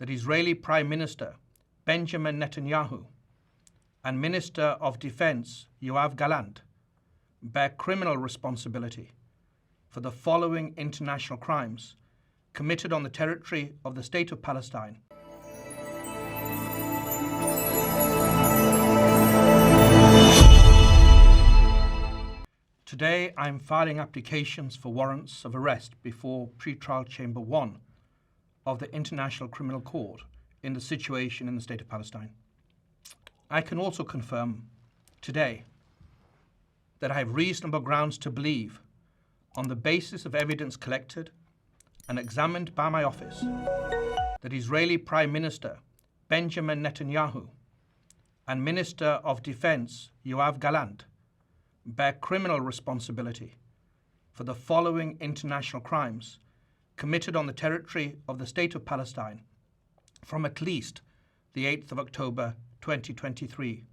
that Israeli Prime Minister Benjamin Nyetanyahu and Minister of Defense Yoav Gallant bear criminal responsibility for the following international crimes committed on the territory of the State of Palestine. Today, I am filing applications for warrants of arrest before Pretrial Chamber 1 of the International Criminal Court in the situation in the State of Palestine. I can also confirm today that I have reasonable grounds to believe, on the basis of evidence collected and examined by my office, that Israeli Prime Minister Benjamin Nyetanyahu and Minister of Defense Yoav Gallant bear criminal responsibility for the following international crimes committed on the territory of the State of Palestine from at least the 8th of October 2023.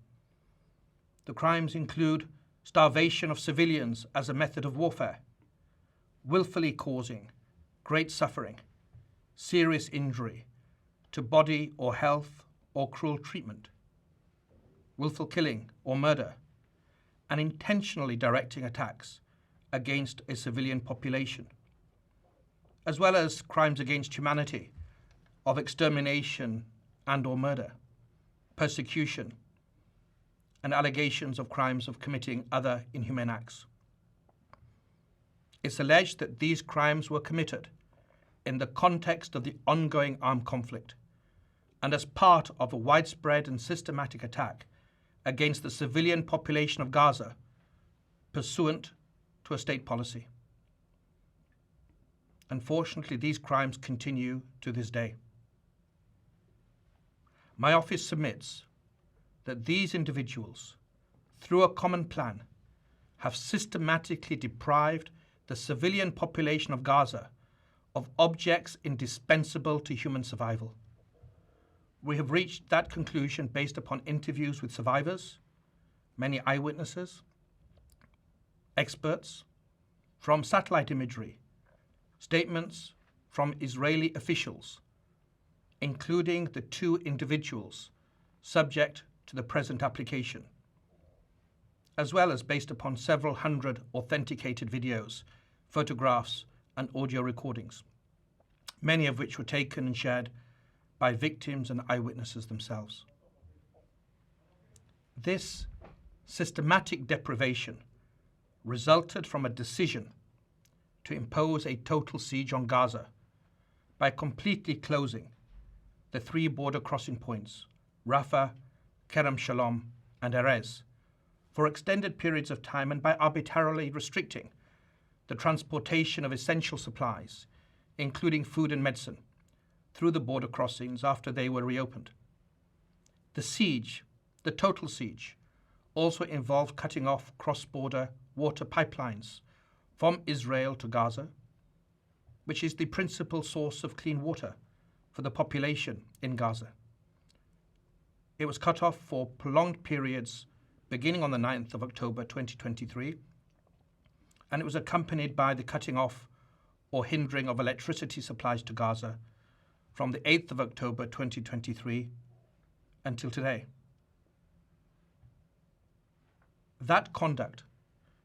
The crimes include starvation of civilians as a method of warfare, willfully causing great suffering, serious injury to body or health or cruel treatment, willful killing or murder, and intentionally directing attacks against a civilian population, as well as crimes against humanity of extermination and/or murder, persecution, and allegations of crimes of committing other inhumane acts. It's alleged that these crimes were committed in the context of the ongoing armed conflict and as part of a widespread and systematic attack against the civilian population of Gaza pursuant to a state policy. Unfortunately, these crimes continue to this day. My office submits that these individuals, through a common plan, have systematically deprived the civilian population of Gaza of objects indispensable to human survival. We have reached that conclusion based upon interviews with survivors, many eyewitnesses, experts, from satellite imagery, statements from Israeli officials, including the 2 individuals subject to the present application, as well as based upon several hundred authenticated videos, photographs, and audio recordings, many of which were taken and shared by victims and eyewitnesses themselves. This systematic deprivation resulted from a decision to impose a total siege on Gaza by completely closing the 3 border crossing points, Rafah, Kerem Shalom, and Erez, for extended periods of time, and by arbitrarily restricting the transportation of essential supplies, including food and medicine, through the border crossings after they were reopened. The siege, the total siege, also involved cutting off cross-border water pipelines from Israel to Gaza, which is the principal source of clean water for the population in Gaza. It was cut off for prolonged periods beginning on the 9th of October 2023, and it was accompanied by the cutting off or hindering of electricity supplies to Gaza from the 8th of October 2023 until today. That conduct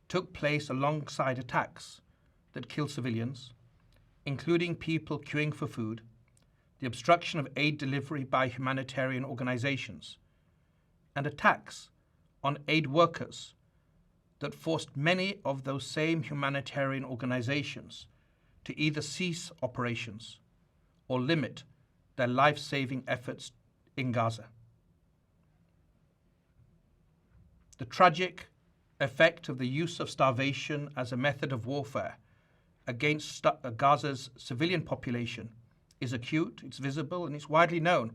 took place alongside attacks that killed civilians, including people queuing for food, the obstruction of aid delivery by humanitarian organizations, and attacks on aid workers that forced many of those same humanitarian organizations to either cease operations or limit their life-saving efforts in Gaza. The tragic effect of the use of starvation as a method of warfare against Gaza's civilian population is acute, it's visible, and it's widely known,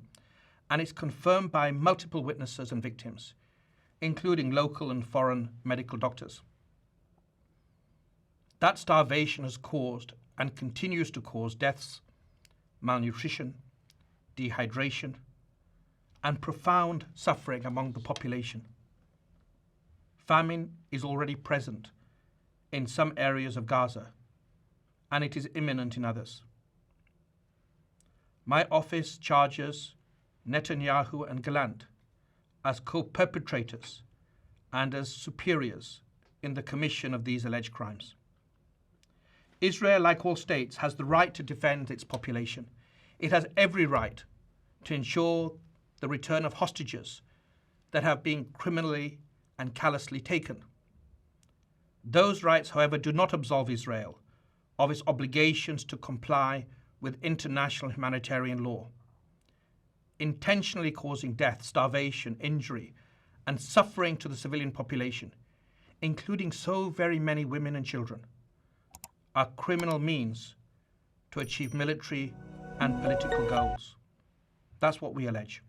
and it's confirmed by multiple witnesses and victims, including local and foreign medical doctors. That starvation has caused and continues to cause deaths, malnutrition, dehydration, and profound suffering among the population. Famine is already present in some areas of Gaza, and it is imminent in others. My office charges Nyetanyahu and Gallant as co-perpetrators and as superiors in the commission of these alleged crimes. Israel, like all states, has the right to defend its population. It has every right to ensure the return of hostages that have been criminally and callously taken. Those rights, however, do not absolve Israel of its obligations to comply with international humanitarian law. Intentionally causing death, starvation, injury, and suffering to the civilian population, including so very many women and children, are criminal means to achieve military and political goals. That's what we allege.